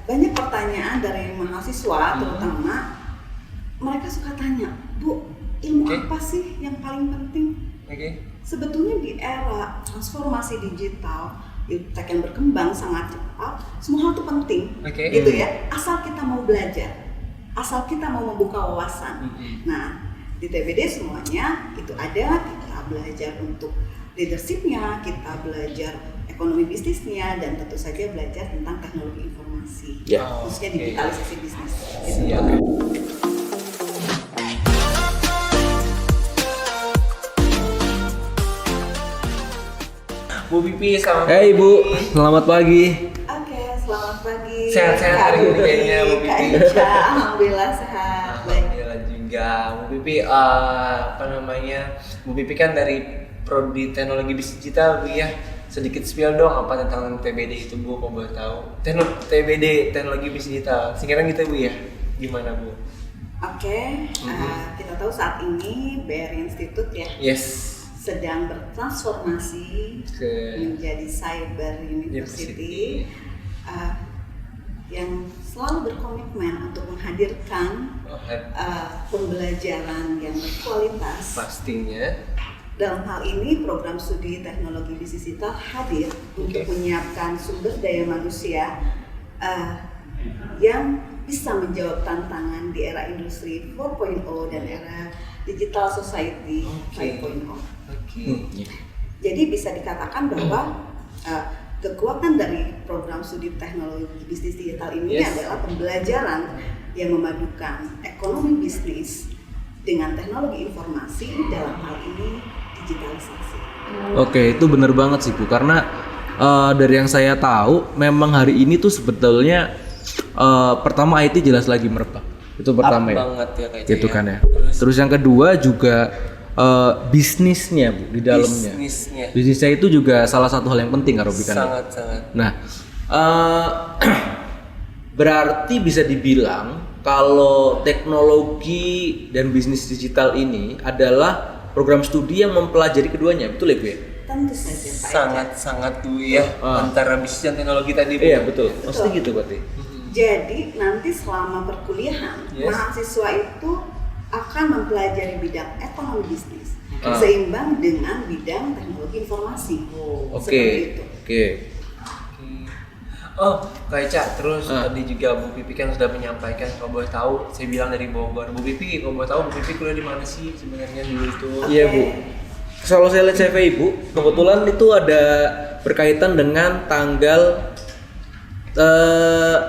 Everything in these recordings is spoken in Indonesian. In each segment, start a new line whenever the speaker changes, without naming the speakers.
banyak pertanyaan dari mahasiswa terutama mereka suka tanya, Bu, ilmu apa sih yang paling penting? Sebetulnya di era transformasi digital, tech yang berkembang sangat cepat, semua hal itu penting, gitu ya. Asal kita mau belajar, asal kita mau membuka wawasan. Nah, di TBD semuanya itu ada. Kita belajar untuk leadership-nya, kita belajar ekonomi bisnisnya, dan tentu saja belajar tentang teknologi informasi, khususnya digitalisasi bisnis. Gitu.
Bu Pipi, selamat
pagi. Ibu, selamat pagi.
Oke, selamat pagi.
Sehat-sehat hari ini kayaknya Bu Pipi.
Alhamdulillah sehat.
Alhamdulillah juga. Bu Pipi, Bu Pipi kan dari Prodi Teknologi Bisnis Digital, Bu ya. Sedikit spill dong apa tentang TBD itu, Bu, kalau boleh tahu. TBD, Teknologi Bisnis Digital. Singkatan gitu, Bu ya. Gimana, Bu?
Oke, kita tahu saat ini BRI Institute ya. Sedang bertransformasi menjadi cyber university yang selalu berkomitmen untuk menghadirkan pembelajaran yang berkualitas.
Pastinya.
Dalam hal ini program studi teknologi bisnis digital hadir untuk menyiapkan sumber daya manusia yang bisa menjawab tantangan di era industri 4.0 dan era digital society 5.0. Jadi bisa dikatakan bahwa kekuatan dari program studi teknologi bisnis digital ini adalah pembelajaran yang memadukan ekonomi bisnis dengan teknologi informasi, dalam hal ini digitalisasi.
Oke, itu benar banget sih Bu, karena dari yang saya tahu memang hari ini tuh sebetulnya pertama IT jelas lagi merebak. Itu pertama gitu kan ya. Terus yang kedua juga bisnisnya Bu, di dalamnya. Bisnisnya itu juga salah satu hal yang penting Kak Robi kan.
Sangat.
Nah, berarti bisa dibilang kalau teknologi dan bisnis digital ini adalah program studi yang mempelajari keduanya, betul ya Bu ya?
Tentu saja Pak.
Sangat Bu ya, antara bisnis dan teknologi tadi Bu.
Iya betul, pasti gitu berarti.
Jadi nanti selama perkuliahan mahasiswa itu akan mempelajari bidang ekonomi bisnis seimbang dengan bidang teknologi informasi. Seperti itu.
Kak Eca, terus tadi juga Bu Pipi kan sudah menyampaikan, kalau boleh tahu, saya bilang dari Bogor. Bu Pipi, kalau boleh tahu Bu Pipi kuliah di mana sih sebenarnya dulu itu?
Iya Bu. Kalau saya lihat CV Ibu, kebetulan itu ada berkaitan dengan tanggal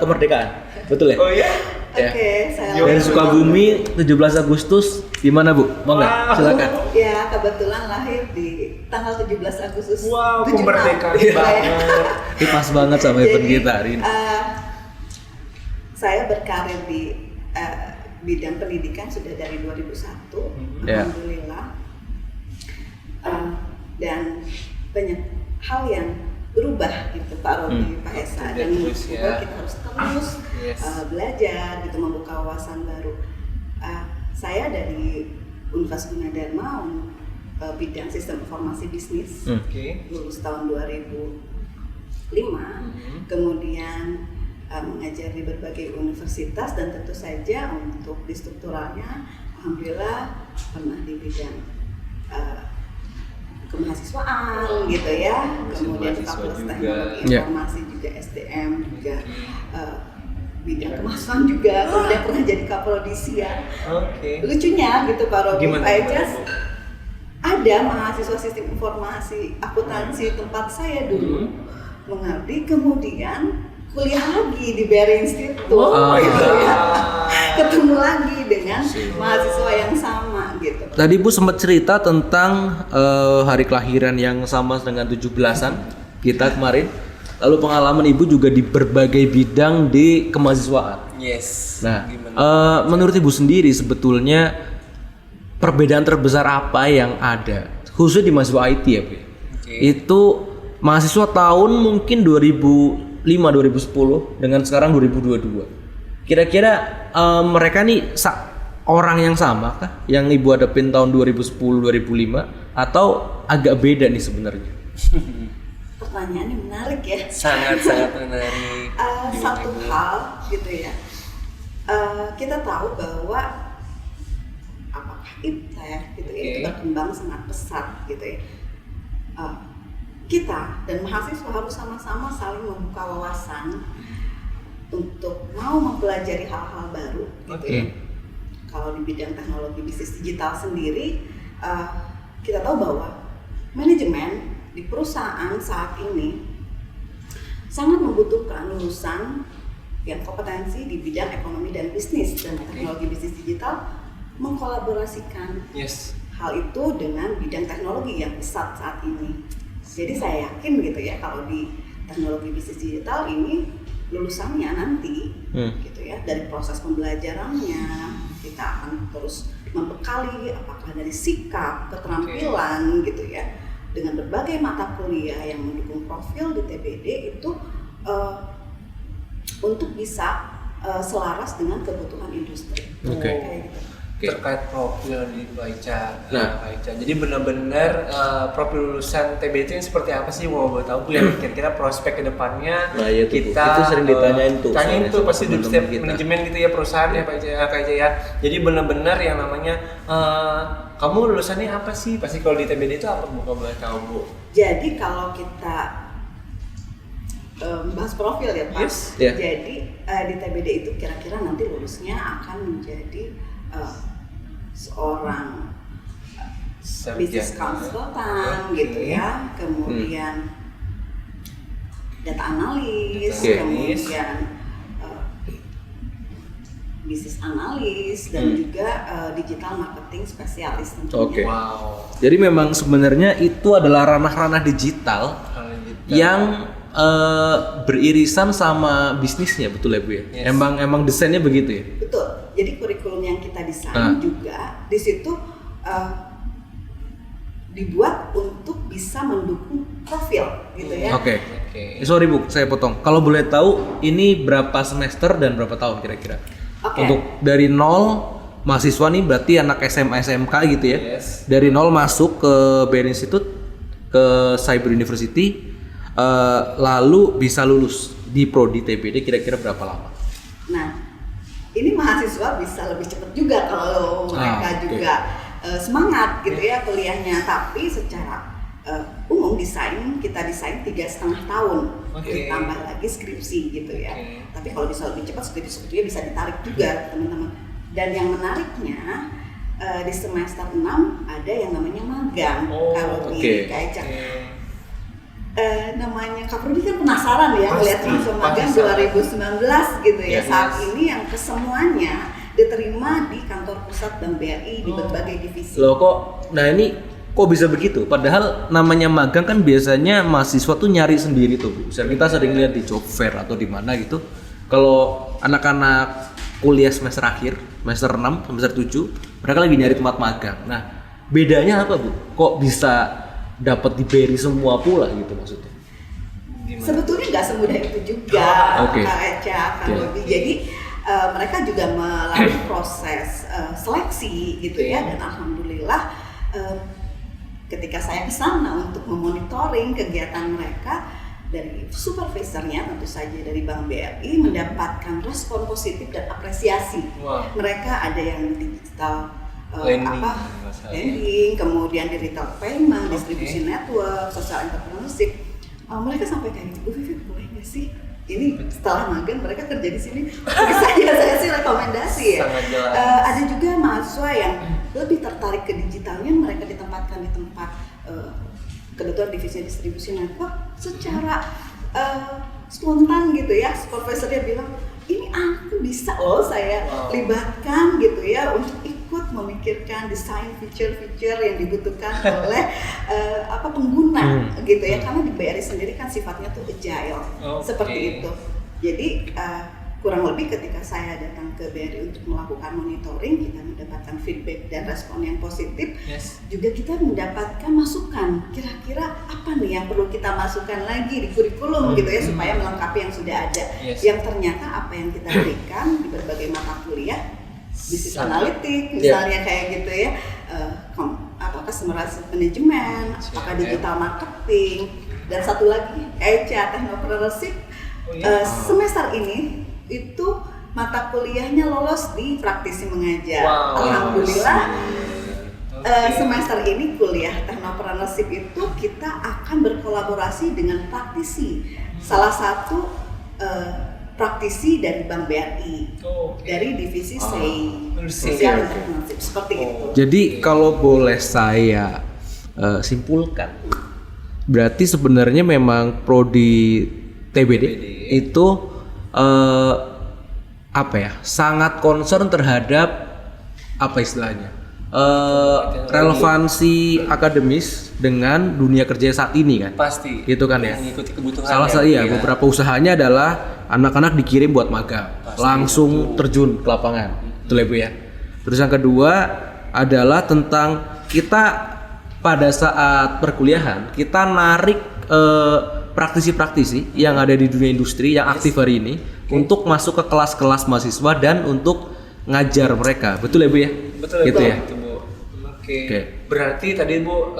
kemerdekaan, betul ya?
Oh iya?
Oke, saya
dari Sukabumi 17 Agustus di mana Bu? Mau nggak? Silakan.
Ya, kebetulan lahir di tanggal 17 Agustus.
Wow, kemerdekaan banget.
Ini pas banget sama event kita hari ini.
Saya berkarir di bidang pendidikan sudah dari 2001, alhamdulillah. Dan banyak hal yang berubah gitu Pak Robi, Pak Esa, dan kita harus terus belajar gitu, membuka wawasan baru. Saya dari Universitas Gunadarma bidang sistem informasi bisnis, lulus tahun 2005, kemudian mengajar di berbagai universitas, dan tentu saja untuk di strukturalnya alhamdulillah pernah di bidang kemahasiswaan gitu ya, kemudian di Fakultas Teknologi Informasi juga, SDM juga, bidang kemahasiswaan juga, kemudian pernah jadi Kaprodisia. Lucunya gitu Pak Robi, Pak Ejas, ada mahasiswa sistem informasi akuntansi tempat saya dulu mengabdi, kemudian kuliah lagi di BRI Institute, gitu ya. Ketemu lagi dengan mahasiswa yang sama gitu.
Tadi Bu sempat cerita tentang hari kelahiran yang sama dengan 17-an kita kemarin. Lalu pengalaman Ibu juga di berbagai bidang di kemahasiswaan. Nah, menurut Ibu sendiri sebetulnya perbedaan terbesar apa yang ada khususnya di mahasiswa IT ya Bu? Itu mahasiswa tahun mungkin 2005-2010 dengan sekarang 2022. Kira-kira mereka nih orang yang sama kah yang Ibu hadapin tahun 2010-2005 atau agak beda nih sebenarnya?
pertanyaan yang menarik ya.
Sangat menarik.
Satu hal gitu ya. Kita tahu bahwa apakah IPTEK gitu ya, itu berkembang sangat pesat gitu ya. Kita dan mahasiswa harus sama-sama saling membuka wawasan untuk mau mempelajari hal-hal baru gitu ya. Kalau di bidang teknologi bisnis digital sendiri, kita tahu bahwa manajemen di perusahaan saat ini sangat membutuhkan lulusan yang kompetensi di bidang ekonomi dan bisnis dan teknologi bisnis digital mengkolaborasikan hal itu dengan bidang teknologi yang pesat saat ini. Jadi saya yakin gitu ya, kalau di teknologi bisnis digital ini lulusannya nanti gitu ya, dari proses pembelajarannya kita akan terus membekali apakah dari sikap, keterampilan gitu ya, dengan berbagai mata kuliah yang mendukung profil di TBD itu untuk bisa selaras dengan kebutuhan industri. Kayak gitu.
Terkait profil di Baica. Jadi benar-benar profil lulusan TBD itu seperti apa sih? Mau tahu Bu, yang kira-kira prospek kedepannya kita
itu sering ditanyain tuh.
Tanyain tuh pasti di setiap manajemen gitu ya, perusahaan ya Pak Ija ya. Jadi benar-benar yang namanya kamu lulusannya apa sih? Pasti kalau di TBD itu apa Bu, kalau boleh tahu Bu?
Jadi kalau kita bahas profil ya Pak. Jadi di TBD itu kira-kira nanti lulusnya akan menjadi seorang business consultant gitu ya, kemudian data analis, kemudian bisnis analis dan juga digital marketing spesialis tentunya.
Jadi memang sebenarnya itu adalah ranah-ranah digital yang beririsan sama bisnisnya, betul ya Bu ya? Emang desainnya begitu ya?
Betul. Jadi kurikulum yang kita desain juga di situ dibuat untuk bisa mendukung profil gitu ya.
Sorry Bu, saya potong. Kalau boleh tahu ini berapa semester dan berapa tahun kira-kira? Untuk dari nol mahasiswa nih, berarti anak SMA SMK gitu ya. Dari nol masuk ke BRI Institute, ke Cyber University, lalu bisa lulus di prodi TBD kira-kira berapa lama?
Nah, ini mahasiswa bisa lebih cepat juga kalau mereka juga semangat gitu ya kuliahnya, tapi secara umum kita desain 3,5 tahun, ditambah lagi skripsi gitu ya. Tapi kalau bisa lebih cepat, skripsi sebetulnya bisa ditarik juga teman-teman. Dan yang menariknya di semester 6 ada yang namanya magang. Kalau di KAICA namanya Kak Prudi kan penasaran ya melihat mahasiswa magang 2019 gitu ya. Saat ini yang kesemuanya diterima di kantor pusat Bank BRI di berbagai divisi.
Loh kok, nah ini kok bisa begitu? Padahal namanya magang kan biasanya mahasiswa tuh nyari sendiri tuh Bu. Kita sering lihat di job fair atau di mana gitu. Kalau anak-anak kuliah semester akhir, semester 6, semester 7, mereka lagi nyari tempat magang. Nah, bedanya apa Bu? Kok bisa dapat di BRI semua pula gitu maksudnya?
Sebetulnya nggak semudah itu juga, Kak Eca, Kak Bobi. Jadi mereka juga melalui proses seleksi gitu ya, dan alhamdulillah ketika saya ke sana untuk memonitoring kegiatan mereka, dari supervisornya tentu saja dari Bank BRI mendapatkan respon positif dan apresiasi. Mereka ada yang digital lending, kemudian di retail payment, distribution network, social entrepreneurship. Mereka sampai kayak gitu, Bu Vivi boleh nggak sih? Ini setelah magang mereka kerja di sini, saya sih rekomendasi ya. Ada juga mahasiswa yang lebih tertarik ke digitalnya, mereka ditempatkan di tempat kebetulan divisi distribusi network secara spontan gitu ya. Supervisornya bilang, ini aku bisa loh saya libatkan gitu ya untuk ikut memikirkan desain feature-feature yang dibutuhkan oleh pengguna gitu ya, karena di BRI sendiri kan sifatnya tuh agile seperti itu. Jadi kurang lebih ketika saya datang ke BRI untuk melakukan monitoring, kita mendapatkan feedback dan respon yang positif. Juga kita mendapatkan masukan, kira-kira apa nih yang perlu kita masukkan lagi di kurikulum gitu ya, supaya melengkapi yang sudah ada. Yang ternyata apa yang kita berikan di berbagai mata kuliah, bisnis analitik misalnya kayak gitu ya, apakah customer management, apakah digital marketing, Dan satu lagi, ECA Technopreneurship. Semester ini itu mata kuliahnya lolos di praktisi mengajar. Alhamdulillah. Semester ini kuliah Technopreneurship itu kita akan berkolaborasi dengan praktisi. Salah satu praktisi dari Bank BRI, dari divisi Social Entrepreneurship, seperti itu.
Jadi kalau boleh saya simpulkan, berarti sebenarnya memang prodi TBD itu sangat concern terhadap apa istilahnya relevansi akademis dengan dunia kerja saat ini kan?
Pasti.
Gitu kan ya.
Mengikuti kebutuhan.
Salah satu beberapa usahanya adalah anak-anak dikirim buat magang, langsung terjun ke lapangan. Betul ya Bu ya. Terus yang kedua adalah tentang kita pada saat perkuliahan kita narik praktisi-praktisi yang ada di dunia industri yang aktif hari ini untuk masuk ke kelas-kelas mahasiswa dan untuk ngajar mereka. Betul ya Bu ya?
Betul
gitu ya.
Itu Bu. Oke. Berarti tadi Bu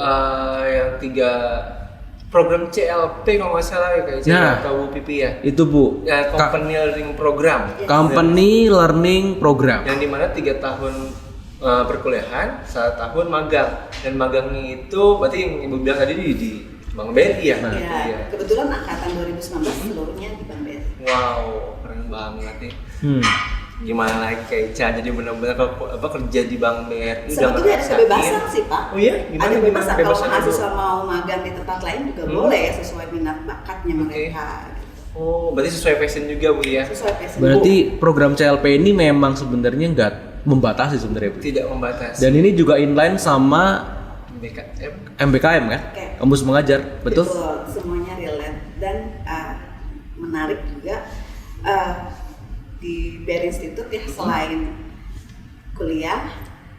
yang 3 program CLP kalau nggak salah ya kayak Bu Pipi ya.
Itu Bu.
Ya, Company Learning Program.
Company Learning Program.
Yang dimana 3 tahun perkuliahan, 1 tahun magang. Dan magangnya itu berarti yang Ibu bilang tadi di Bank BRI ya?
Ya, kebetulan angkatan 2019 seluruhnya di Bank BRI.
Wow, keren banget nih. Gimana lagi kayak jadi benar-benar kerja di Bank BRI.
Sebetulnya ada kebebasan sih Pak.
Oh iya?
Ada kebebasan kalau mahasiswa mau magang di tempat lain juga boleh ya, sesuai minat bakatnya mereka.
Oh, berarti sesuai passion juga Bu ya?
Sesuai passion.
Berarti program CLP ini memang sebenarnya nggak membatasi sebenarnya Bu?
Tidak membatasi.
Dan ini juga inline sama MBKM kan? Kampus mengajar, betul?
Betul, semuanya relate dan menarik juga di BRI Institute ya, selain kuliah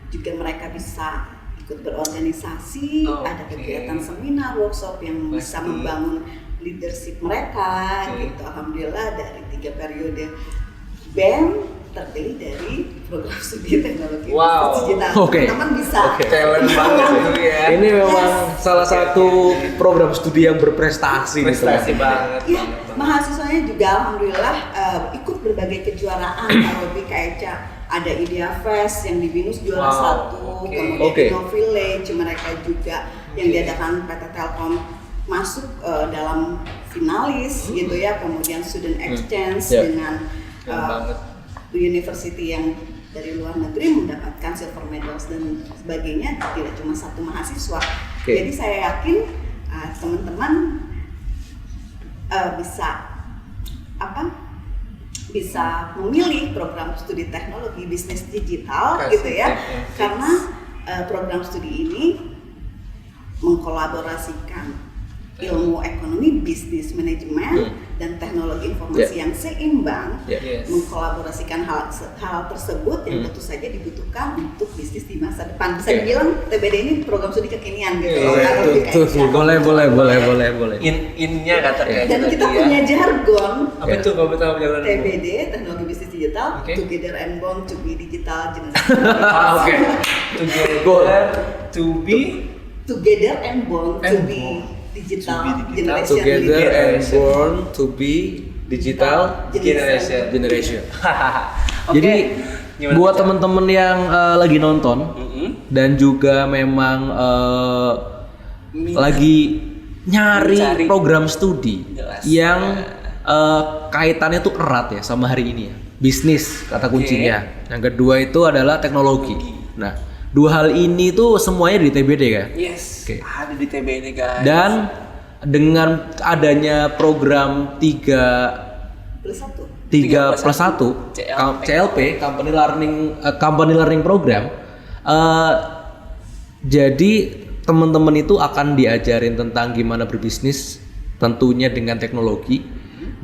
juga mereka bisa ikut berorganisasi, ada kegiatan seminar, workshop yang bisa membangun leadership mereka gitu. Alhamdulillah dari 3 periode BEM terpilih dari program studi teknologi digital. Teman-teman bisa.
Talent banget itu ya.
Ini memang salah satu program studi yang berprestasi.
Prestasi banget.
Ya, mahasiswanya juga alhamdulillah ikut berbagai kejuaraan. Kalau di KECA ada Idea Fest yang di BINUS juara 1, kemudian Innovillage mereka juga yang diadakan PT Telkom masuk dalam finalis gitu ya. Kemudian student exchange dengan university yang dari luar negeri mendapatkan silver medals dan sebagainya, tidak cuma 1 mahasiswa. Jadi saya yakin teman-teman bisa memilih program studi teknologi bisnis digital gitu ya, karena program studi ini mengkolaborasikan ilmu ekonomi, bisnis manajemen dan teknologi informasi yang seimbang, mengkolaborasikan hal tersebut yang tentu saja dibutuhkan untuk bisnis di masa depan. Bisa dibilang TBD ini program studi kekinian gitu.
Boleh.
Innya kata kayak.
Dan kita punya jargon.
Apa itu kalau betul jargon?
TBD, teknologi bisnis digital, together and born to be digital generation. Together and born to be digital generation.
Together and born to be digital generation. Jadi buat teman-teman yang lagi nonton dan juga memang lagi nyari program studi yang kaitannya tuh erat ya sama hari ini ya. Bisnis kata kuncinya. Yang kedua itu adalah teknologi. Nah, 2 hal ini tuh semuanya di TBD kan?
Ada di TBD guys.
Dan dengan adanya program 3+1 CLP Company Learning Program, jadi teman-teman itu akan diajarin tentang gimana berbisnis tentunya dengan teknologi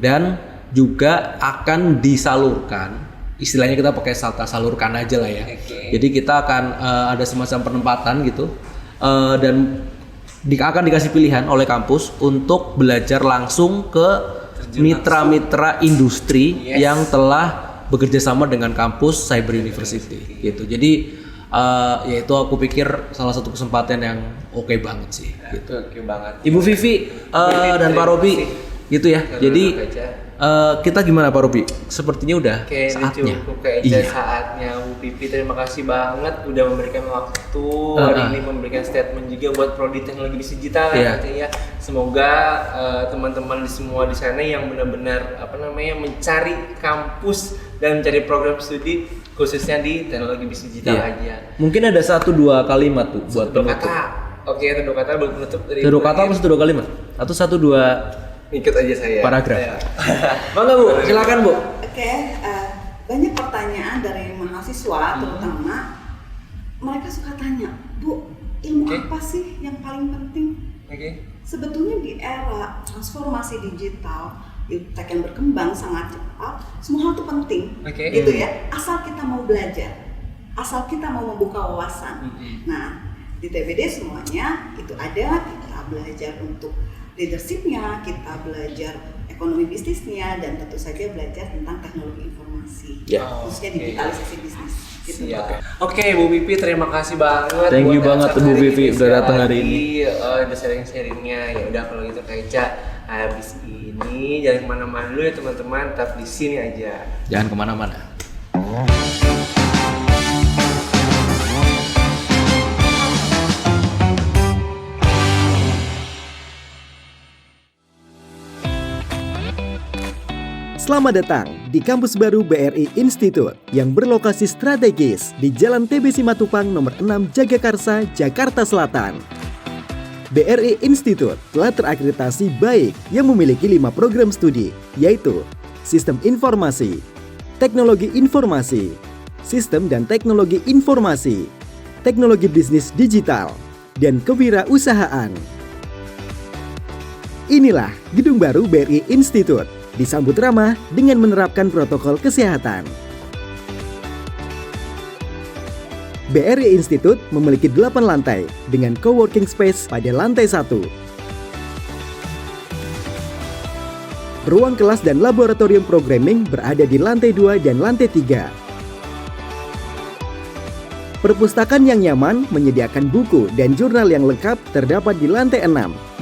dan juga akan disalurkan, istilahnya kita pakai salurkan aja lah ya. Jadi kita akan ada semacam penempatan gitu dan akan dikasih pilihan oleh kampus untuk belajar langsung ke mitra-mitra industri yang telah bekerja sama dengan kampus Cyber University gitu. Jadi ya itu aku pikir salah satu kesempatan yang oke banget sih gitu.
Oke banget.
Ibu Vivi dan Pak Robi gitu ya. Jadi kita gimana Pak Robi? Sepertinya udah saatnya.
Cukup kayaknya saatnya Bu Vivi. Terima kasih banget udah memberikan waktu hari ini, memberikan statement juga buat Prodi Teknologi Bisnis Digital ya. Semoga teman-teman semua di sana yang benar-benar mencari kampus dan mencari program studi khususnya di teknologi bisnis digital aja.
Mungkin ada 1-2 kalimat tuh buat penutup.
Oke, 1-2 kata buat penutup dari
1-2 kata atau 1-2 kalimat? Atau 1-2
ikut aja saya.
Paragraf. Mangga Bu, silakan Bu.
Oke, banyak pertanyaan dari mahasiswa terutama mereka suka tanya, Bu, ilmu apa sih yang paling penting? Sebetulnya di era transformasi digital, tech yang berkembang sangat cepat, semua hal itu penting, gitu ya. Asal kita mau belajar, asal kita mau membuka wawasan. Nah, di TBD semuanya itu ada. Kita belajar untuk leadership-nya, kita belajar ekonomi bisnisnya, dan tentu saja belajar tentang teknologi informasi, khususnya digitalisasi bisnis. Gitu.
Oke, Bu Vivi, terima kasih banget.
Thank you banget Bu Vivi udah datang hari ini.
Udah sharing-sharingnya. Ya udah kalau gitu Kaica, habis ini jangan kemana-mana dulu ya teman-teman, tetap di sini aja.
Jangan kemana-mana.
Selamat datang di kampus baru BRI Institute yang berlokasi strategis di Jalan TB Simatupang nomor 6 Jagakarsa, Jakarta Selatan. BRI Institute telah terakreditasi baik yang memiliki 5 program studi, yaitu Sistem Informasi, Teknologi Informasi, Sistem dan Teknologi Informasi, Teknologi Bisnis Digital, dan Kewirausahaan. Inilah gedung baru BRI Institute, disambut ramah dengan menerapkan protokol kesehatan. BRI Institute memiliki 8 lantai dengan coworking space pada lantai 1. Ruang kelas dan laboratorium programming berada di lantai 2 dan lantai 3. Perpustakaan yang nyaman menyediakan buku dan jurnal yang lengkap terdapat di lantai 6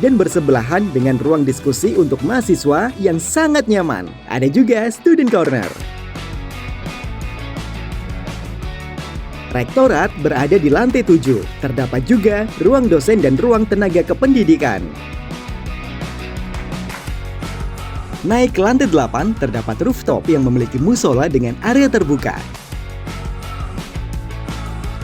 dan bersebelahan dengan ruang diskusi untuk mahasiswa yang sangat nyaman. Ada juga student corner. Rektorat berada di lantai 7. Terdapat juga ruang dosen dan ruang tenaga kependidikan. Naik ke lantai 8 terdapat rooftop yang memiliki musola dengan area terbuka.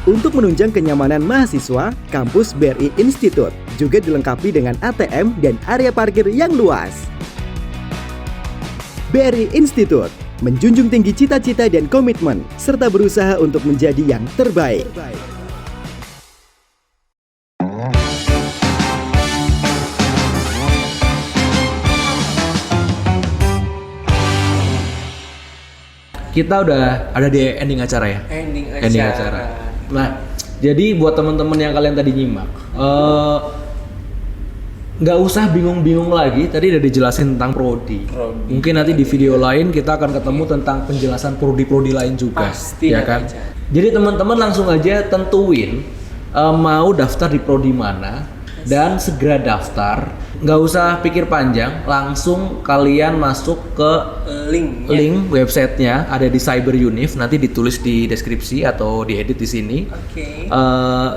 Untuk menunjang kenyamanan mahasiswa, kampus BRI Institute juga dilengkapi dengan ATM dan area parkir yang luas. BRI Institute menjunjung tinggi cita-cita dan komitmen, serta berusaha untuk menjadi yang terbaik.
Kita udah ada di ending acara ya? Ending acara. Nah, jadi buat teman-teman yang kalian tadi nyimak, nggak usah bingung-bingung lagi. Tadi udah dijelasin tentang prodi. Mungkin nanti di video lain kita akan ketemu tentang penjelasan prodi-prodi lain juga.
Pasti
ya kan? Jadi teman-teman langsung aja tentuin mau daftar di prodi mana dan segera daftar. Nggak usah pikir panjang, langsung kalian masuk ke link websitenya, ada di Cyber Unif, nanti ditulis di deskripsi atau diedit di sini.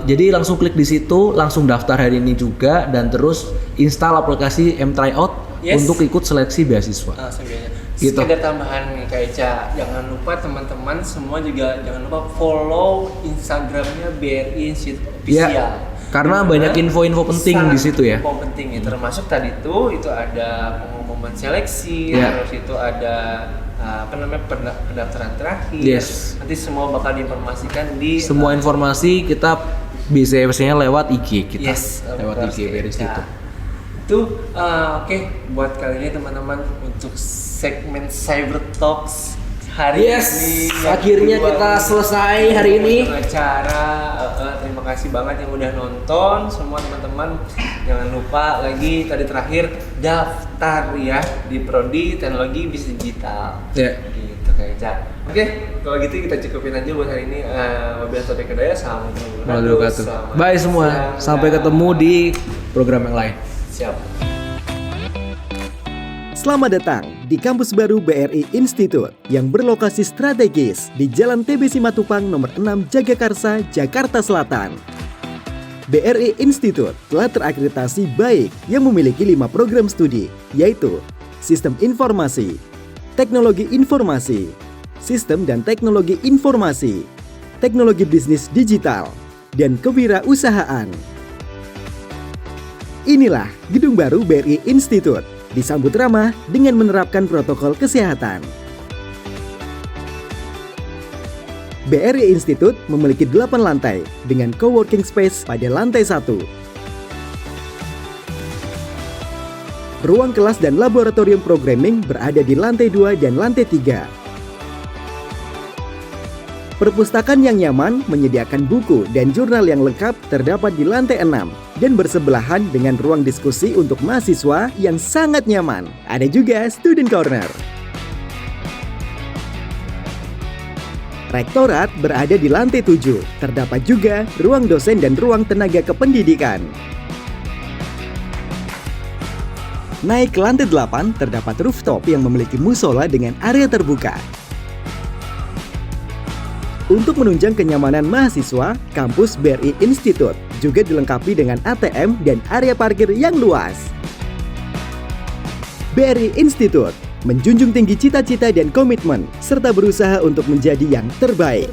Jadi langsung klik di situ, langsung daftar hari ini juga, dan terus install aplikasi mTryout untuk ikut seleksi beasiswa.
Gitu. Sekedar tambahan nih Kak Eca, jangan lupa teman-teman semua juga jangan lupa follow Instagramnya BRI Institute Official.
Karena banyak info-info penting di situ ya.
Info penting ya, termasuk tadi itu ada pengumuman seleksi, terus itu ada pendaftaran terakhir. Nanti semua bakal diinformasikan di
semua informasi kita biasanya lewat IG kita. Lewat IG BRI Institute.
Itu oke, buat kali ini teman-teman untuk segmen Cyber Talks hari ini
akhirnya kita selesai hari ini
acara. Terima kasih banget yang udah nonton semua teman-teman. Jangan lupa lagi tadi terakhir daftar ya di Prodi Teknologi Bisnis Digital. Gitu kayak baca. Oke, kalau gitu kita cukupin aja buat hari ini. Wabillahi taufiq wal hidayah. Assalamualaikum warahmatullahi wabarakatuh.
Bye semua. Sampai ketemu di program yang lain.
Siap.
Selamat datang di kampus baru BRI Institute yang berlokasi strategis di Jalan TB Simatupang nomor 6 Jagakarsa, Jakarta Selatan. BRI Institute telah terakreditasi baik yang memiliki 5 program studi, yaitu Sistem Informasi, Teknologi Informasi, Sistem dan Teknologi Informasi, Teknologi Bisnis Digital, dan Kewirausahaan. Inilah gedung baru BRI Institute, disambut ramah dengan menerapkan protokol kesehatan. BRI Institute memiliki 8 lantai dengan coworking space pada lantai 1. Ruang kelas dan laboratorium programming berada di lantai 2 dan lantai 3. Perpustakaan yang nyaman menyediakan buku dan jurnal yang lengkap terdapat di lantai 6 dan bersebelahan dengan ruang diskusi untuk mahasiswa yang sangat nyaman. Ada juga student corner. Rektorat berada di lantai 7. Terdapat juga ruang dosen dan ruang tenaga kependidikan. Naik ke lantai 8 terdapat rooftop yang memiliki musola dengan area terbuka. Untuk menunjang kenyamanan mahasiswa, kampus BRI Institute juga dilengkapi dengan ATM dan area parkir yang luas. BRI Institute menjunjung tinggi cita-cita dan komitmen, serta berusaha untuk menjadi yang terbaik.